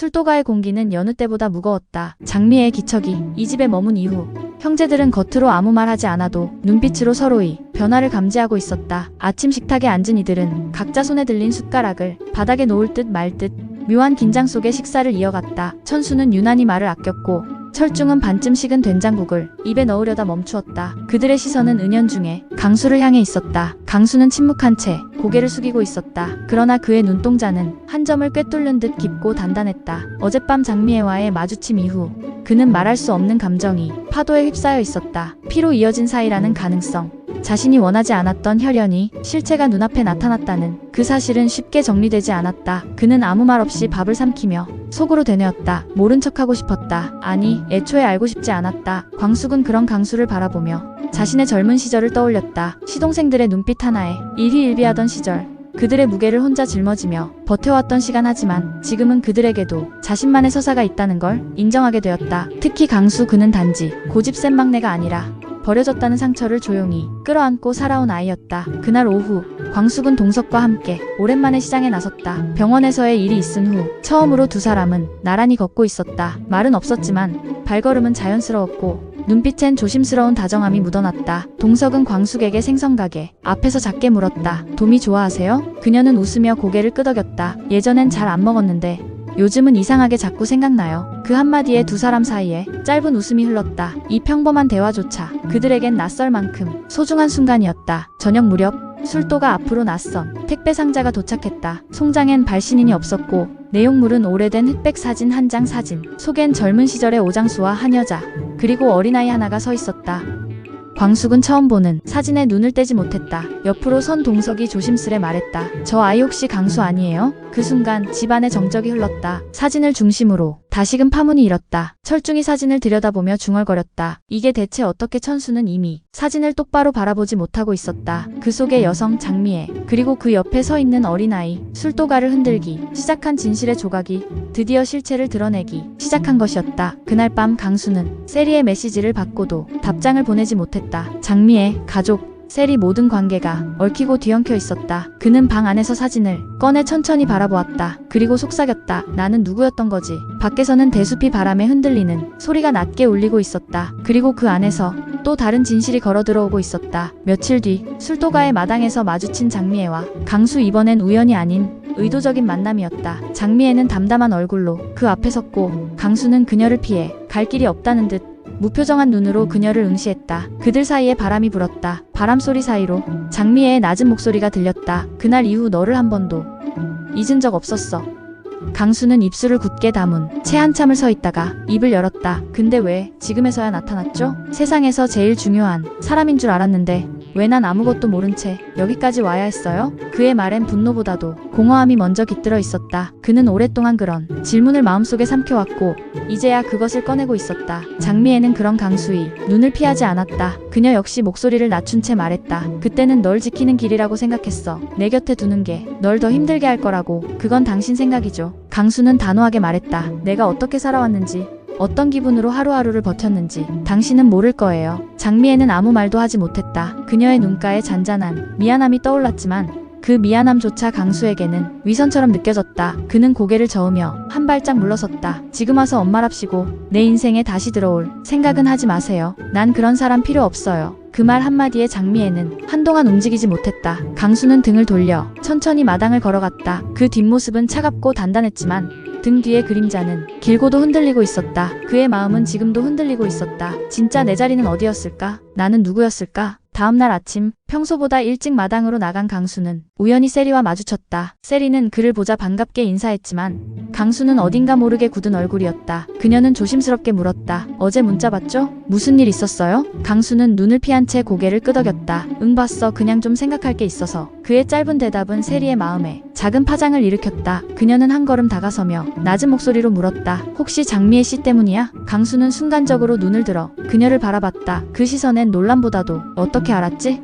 술도가의 공기는 여느 때보다 무거웠다. 장미의 기척이 이 집에 머문 이후 형제들은 겉으로 아무 말 하지 않아도 눈빛으로 서로의 변화를 감지하고 있었다. 아침 식탁에 앉은 이들은 각자 손에 들린 숟가락을 바닥에 놓을 듯 말 듯 묘한 긴장 속에 식사를 이어갔다. 천수는 유난히 말을 아꼈고 철중은 반쯤 식은 된장국을 입에 넣으려다 멈추었다. 그들의 시선은 은연중에 강수를 향해 있었다. 강수는 침묵한 채 고개를 숙이고 있었다. 그러나 그의 눈동자는 한 점을 꿰뚫는 듯 깊고 단단했다. 어젯밤 장미애와의 마주침 이후 그는 말할 수 없는 감정이 파도에 휩싸여 있었다. 피로 이어진 사이라는 가능성, 자신이 원하지 않았던 혈연이 실체가 눈앞에 나타났다는 그 사실은 쉽게 정리되지 않았다. 그는 아무 말 없이 밥을 삼키며 속으로 되뇌었다. 모른 척하고 싶었다. 아니, 애초에 알고 싶지 않았다. 광숙은 그런 강수를 바라보며 자신의 젊은 시절을 떠올렸다. 시동생들의 눈빛 하나에 일희일비하던 시절, 그들의 무게를 혼자 짊어지며 버텨왔던 시간. 하지만 지금은 그들에게도 자신만의 서사가 있다는 걸 인정하게 되었다. 특히 강수, 그는 단지 고집센 막내가 아니라 버려졌다는 상처를 조용히 끌어안고 살아온 아이였다. 그날 오후 광숙은 동석과 함께 오랜만에 시장에 나섰다. 병원에서의 일이 있은 후 처음으로 두 사람은 나란히 걷고 있었다. 말은 없었지만 발걸음은 자연스러웠고 눈빛엔 조심스러운 다정함이 묻어났다. 동석은 광숙에게 생선가게 앞에서 작게 물었다. 도미 좋아하세요? 그녀는 웃으며 고개를 끄덕였다. 예전엔 잘 안 먹었는데 요즘은 이상하게 자꾸 생각나요. 그 한마디에 두 사람 사이에 짧은 웃음이 흘렀다. 이 평범한 대화조차 그들에겐 낯설 만큼 소중한 순간이었다. 저녁 무렵 술도가 앞으로 낯선 택배 상자가 도착했다. 송장엔 발신인이 없었고 내용물은 오래된 흑백 사진 한 장. 사진 속엔 젊은 시절의 오장수와 한 여자, 그리고 어린아이 하나가 서 있었다. 광숙은 처음 보는 사진에 눈을 떼지 못했다. 옆으로 선 동석이 조심스레 말했다. 저 아이 혹시 강수 아니에요? 그 순간 집안에 정적이 흘렀다. 사진을 중심으로 다시금 파문이 일었다. 철중이 사진을 들여다보며 중얼거렸다. 이게 대체 어떻게? 천수는 이미 사진을 똑바로 바라보지 못하고 있었다. 그 속의 여성 장미애, 그리고 그 옆에 서 있는 어린아이, 술도가를 흔들기 시작한 진실의 조각이 드디어 실체를 드러내기 시작한 것이었다. 그날 밤 강수는 세리의 메시지를 받고도 답장을 보내지 못했다. 장미애, 가족, 세리 모든 관계가 얽히고 뒤엉켜 있었다. 그는 방 안에서 사진을 꺼내 천천히 바라보았다. 그리고 속삭였다. 나는 누구였던 거지? 밖에서는 대숲이 바람에 흔들리는 소리가 낮게 울리고 있었다. 그리고 그 안에서 또 다른 진실이 걸어 들어오고 있었다. 며칠 뒤 술도가의 마당에서 마주친 장미애와 강수. 이번엔 우연이 아닌 의도적인 만남이었다. 장미애는 담담한 얼굴로 그 앞에 섰고 강수는 그녀를 피해 갈 길이 없다는 듯 무표정한 눈으로 그녀를 응시했다. 그들 사이에 바람이 불었다. 바람소리 사이로 장미애의 낮은 목소리가 들렸다. 그날 이후 너를 한 번도 잊은 적 없었어. 강수는 입술을 굳게 다문 채 한참을 서 있다가 입을 열었다. 근데 왜 지금에서야 나타났죠? 세상에서 제일 중요한 사람인 줄 알았는데 왜 난 아무것도 모른 채 여기까지 와야 했어요? 그의 말엔 분노보다도 공허함이 먼저 깃들어 있었다. 그는 오랫동안 그런 질문을 마음속에 삼켜왔고 이제야 그것을 꺼내고 있었다. 장미애는 그런 강수의 눈을 피하지 않았다. 그녀 역시 목소리를 낮춘 채 말했다. 그때는 널 지키는 길이라고 생각했어. 내 곁에 두는 게 널 더 힘들게 할 거라고. 그건 당신 생각이죠. 강수는 단호하게 말했다. 내가 어떻게 살아왔는지, 어떤 기분으로 하루하루를 버텼는지 당신은 모를 거예요. 장미애는 아무 말도 하지 못했다. 그녀의 눈가에 잔잔한 미안함이 떠올랐지만 그 미안함조차 강수에게는 위선처럼 느껴졌다. 그는 고개를 저으며 한 발짝 물러섰다. 지금 와서 엄마랍시고 내 인생에 다시 들어올 생각은 하지 마세요. 난 그런 사람 필요 없어요. 그 말 한마디에 장미애는 한동안 움직이지 못했다. 강수는 등을 돌려 천천히 마당을 걸어갔다. 그 뒷모습은 차갑고 단단했지만 등 뒤의 그림자는 길고도 흔들리고 있었다. 그의 마음은 지금도 흔들리고 있었다. 진짜 내 자리는 어디였을까? 나는 누구였을까? 다음날 아침 평소보다 일찍 마당으로 나간 강수는 우연히 세리와 마주쳤다. 세리는 그를 보자 반갑게 인사했지만 강수는 어딘가 모르게 굳은 얼굴이었다. 그녀는 조심스럽게 물었다. 어제 문자 봤죠? 무슨 일 있었어요? 강수는 눈을 피한 채 고개를 끄덕였다. 응, 봤어. 그냥 좀 생각할 게 있어서. 그의 짧은 대답은 세리의 마음에 작은 파장을 일으켰다. 그녀는 한 걸음 다가서며 낮은 목소리로 물었다. 혹시 장미애 씨 때문이야? 강수는 순간적으로 눈을 들어 그녀를 바라봤다. 그 시선엔 놀람보다도 어떻게 알았지?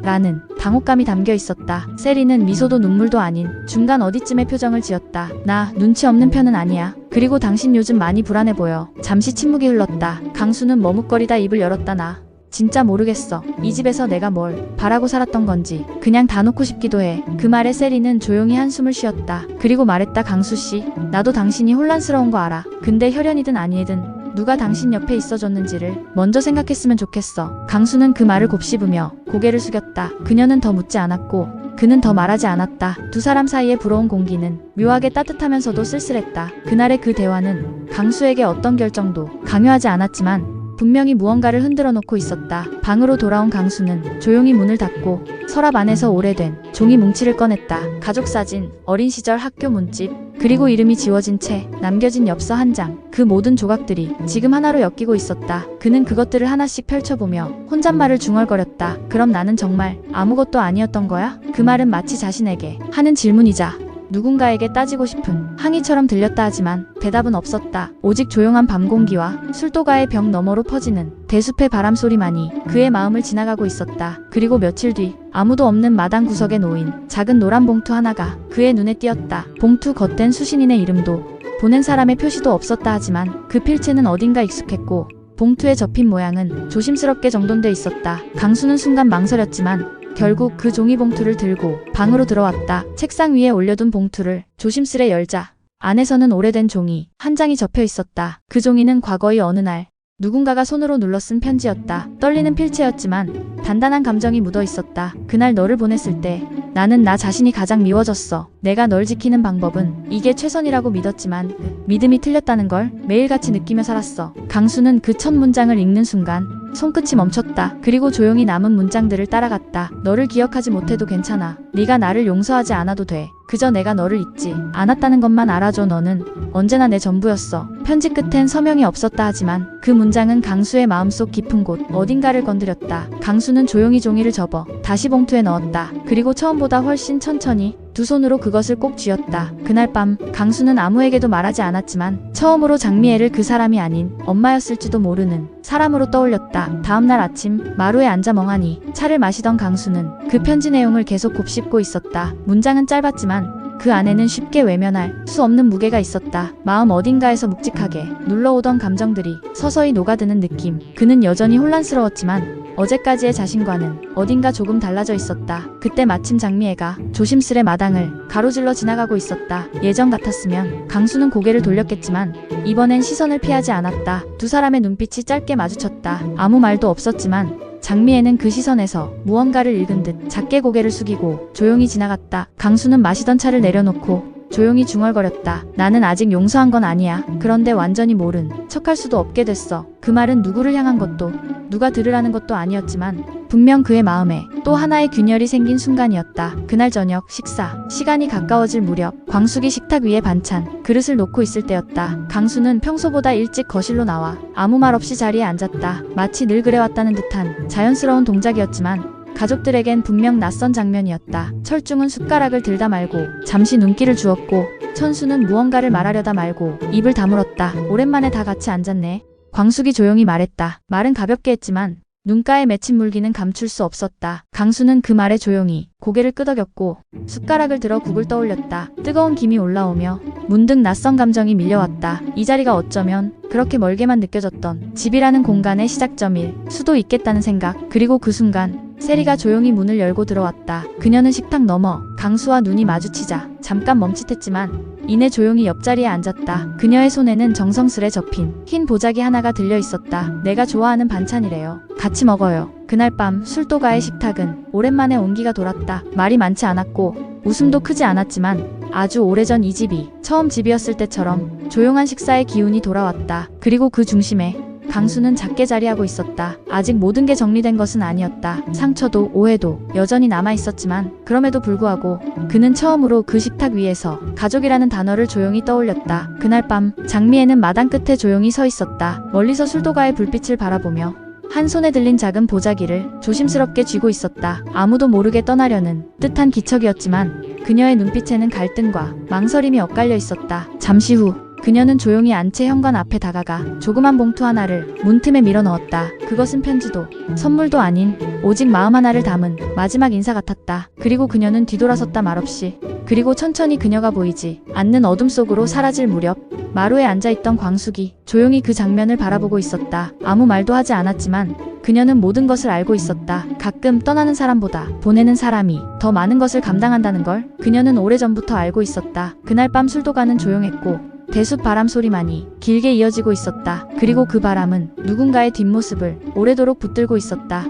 라는 당혹감이 담겨 있었다. 세리는 미소도 눈물도 아닌 중간 어디쯤의 표정을 지었다. 나 눈치 없는 편은 아니야. 그리고 당신 요즘 많이 불안해 보여. 잠시 침묵이 흘렀다. 강수는 머뭇거리다 입을 열었다. 나 진짜 모르겠어. 이 집에서 내가 뭘 바라고 살았던 건지 그냥 다 놓고 싶기도 해. 그 말에 세리는 조용히 한숨을 쉬었다. 그리고 말했다. 강수씨, 나도 당신이 혼란스러운 거 알아. 근데 혈연이든 아니든 누가 당신 옆에 있어줬는지를 먼저 생각했으면 좋겠어. 강수는 그 말을 곱씹으며 고개를 숙였다. 그녀는 더 묻지 않았고 그는 더 말하지 않았다. 두 사람 사이의 부러운 공기는 묘하게 따뜻하면서도 쓸쓸했다. 그날의 그 대화는 강수에게 어떤 결정도 강요하지 않았지만 분명히 무언가를 흔들어 놓고 있었다. 방으로 돌아온 강수는 조용히 문을 닫고 서랍 안에서 오래된 종이 뭉치를 꺼냈다. 가족사진, 어린 시절 학교 문집, 그리고 이름이 지워진 채 남겨진 엽서 한 장. 그 모든 조각들이 지금 하나로 엮이고 있었다. 그는 그것들을 하나씩 펼쳐보며 혼잣말을 중얼거렸다. 그럼 나는 정말 아무것도 아니었던 거야? 그 말은 마치 자신에게 하는 질문이자 누군가에게 따지고 싶은 항의처럼 들렸다 하지만 대답은 없었다. 오직 조용한 밤 공기와 술도가의 벽 너머로 퍼지는 대숲의 바람소리만이 그의 마음을 지나가고 있었다. 그리고 며칠 뒤 아무도 없는 마당 구석에 놓인 작은 노란 봉투 하나가 그의 눈에 띄었다. 봉투 겉엔 수신인의 이름도 보낸 사람의 표시도 없었다 하지만 그 필체는 어딘가 익숙했고 봉투에 접힌 모양은 조심스럽게 정돈돼 있었다. 강수는 순간 망설였지만 결국 그 종이봉투를 들고 방으로 들어왔다. 책상 위에 올려둔 봉투를 조심스레 열자 안에서는 오래된 종이 한 장이 접혀 있었다. 그 종이는 과거의 어느 날 누군가가 손으로 눌러 쓴 편지였다. 떨리는 필체였지만 단단한 감정이 묻어 있었다. 그날 너를 보냈을 때 나는 나 자신이 가장 미워졌어. 내가 널 지키는 방법은 이게 최선이라고 믿었지만 믿음이 틀렸다는 걸 매일같이 느끼며 살았어. 강수는 그 첫 문장을 읽는 순간 손끝이 멈췄다. 그리고 조용히 남은 문장들을 따라갔다. 너를 기억하지 못해도 괜찮아. 네가 나를 용서하지 않아도 돼. 그저 내가 너를 잊지 않았다는 것만 알아줘. 너는 언제나 내 전부였어. 편지 끝엔 서명이 없었다 하지만 그 문장은 강수의 마음속 깊은 곳 어딘가를 건드렸다. 강수는 조용히 종이를 접어 다시 봉투에 넣었다. 그리고 처음보다 훨씬 천천히 두 손으로 그것을 꼭 쥐었다. 그날 밤 강수는 아무에게도 말하지 않았지만 처음으로 장미애를 그 사람이 아닌 엄마였을지도 모르는 사람으로 떠올렸다. 다음날 아침 마루에 앉아 멍하니 차를 마시던 강수는 그 편지 내용을 계속 곱씹고 있었다. 문장은 짧았지만 그 안에는 쉽게 외면할 수 없는 무게가 있었다. 마음 어딘가에서 묵직하게 눌러오던 감정들이 서서히 녹아드는 느낌. 그는 여전히 혼란스러웠지만 어제까지의 자신과는 어딘가 조금 달라져 있었다. 그때 마침 장미애가 조심스레 마당을 가로질러 지나가고 있었다. 예전 같았으면 강수는 고개를 돌렸겠지만 이번엔 시선을 피하지 않았다. 두 사람의 눈빛이 짧게 마주쳤다. 아무 말도 없었지만 장미애는 그 시선에서 무언가를 읽은 듯 작게 고개를 숙이고 조용히 지나갔다. 강수는 마시던 차를 내려놓고 조용히 중얼거렸다. 나는 아직 용서한 건 아니야. 그런데 완전히 모른 척할 수도 없게 됐어. 그 말은 누구를 향한 것도 누가 들으라는 것도 아니었지만 분명 그의 마음에 또 하나의 균열이 생긴 순간이었다. 그날 저녁 식사 시간이 가까워질 무렵 광숙이 식탁 위에 반찬 그릇을 놓고 있을 때였다. 강수는 평소보다 일찍 거실로 나와 아무 말 없이 자리에 앉았다. 마치 늘 그래왔다는 듯한 자연스러운 동작이었지만 가족들에겐 분명 낯선 장면이었다. 철중은 숟가락을 들다 말고 잠시 눈길을 주었고 천수는 무언가를 말하려다 말고 입을 다물었다. 오랜만에 다 같이 앉았네. 광숙이 조용히 말했다. 말은 가볍게 했지만 눈가에 맺힌 물기는 감출 수 없었다. 강수는 그 말에 조용히 고개를 끄덕였고 숟가락을 들어 국을 떠올렸다. 뜨거운 김이 올라오며 문득 낯선 감정이 밀려왔다. 이 자리가 어쩌면 그렇게 멀게만 느껴졌던 집이라는 공간의 시작점일 수도 있겠다는 생각. 그리고 그 순간 세리가 조용히 문을 열고 들어왔다. 그녀는 식탁 너머 강수와 눈이 마주치자 잠깐 멈칫했지만 이내 조용히 옆자리에 앉았다. 그녀의 손에는 정성스레 접힌 흰 보자기 하나가 들려 있었다. 내가 좋아하는 반찬이래요. 같이 먹어요. 그날 밤 술도가의 식탁은 오랜만에 온기가 돌았다. 말이 많지 않았고 웃음도 크지 않았지만 아주 오래전 이 집이 처음 집이었을 때처럼 조용한 식사의 기운이 돌아왔다. 그리고 그 중심에 강수는 작게 자리하고 있었다. 아직 모든 게 정리된 것은 아니었다. 상처도 오해도 여전히 남아있었지만 그럼에도 불구하고 그는 처음으로 그 식탁 위에서 가족이라는 단어를 조용히 떠올렸다. 그날 밤 장미애는 마당 끝에 조용히 서 있었다. 멀리서 술도가의 불빛을 바라보며 한 손에 들린 작은 보자기를 조심스럽게 쥐고 있었다. 아무도 모르게 떠나려는 뜻한 기척이었지만 그녀의 눈빛에는 갈등과 망설임이 엇갈려 있었다. 잠시 후 그녀는 조용히 안채 현관 앞에 다가가 조그만 봉투 하나를 문틈에 밀어 넣었다. 그것은 편지도 선물도 아닌 오직 마음 하나를 담은 마지막 인사 같았다. 그리고 그녀는 뒤돌아섰다 말없이. 그리고 천천히 그녀가 보이지 않는 어둠 속으로 사라질 무렵 마루에 앉아있던 광숙이 조용히 그 장면을 바라보고 있었다. 아무 말도 하지 않았지만 그녀는 모든 것을 알고 있었다. 가끔 떠나는 사람보다 보내는 사람이 더 많은 것을 감당한다는 걸 그녀는 오래전부터 알고 있었다. 그날 밤 술도가는 조용했고 대숲 바람 소리만이 길게 이어지고 있었다. 그리고 그 바람은 누군가의 뒷모습을 오래도록 붙들고 있었다.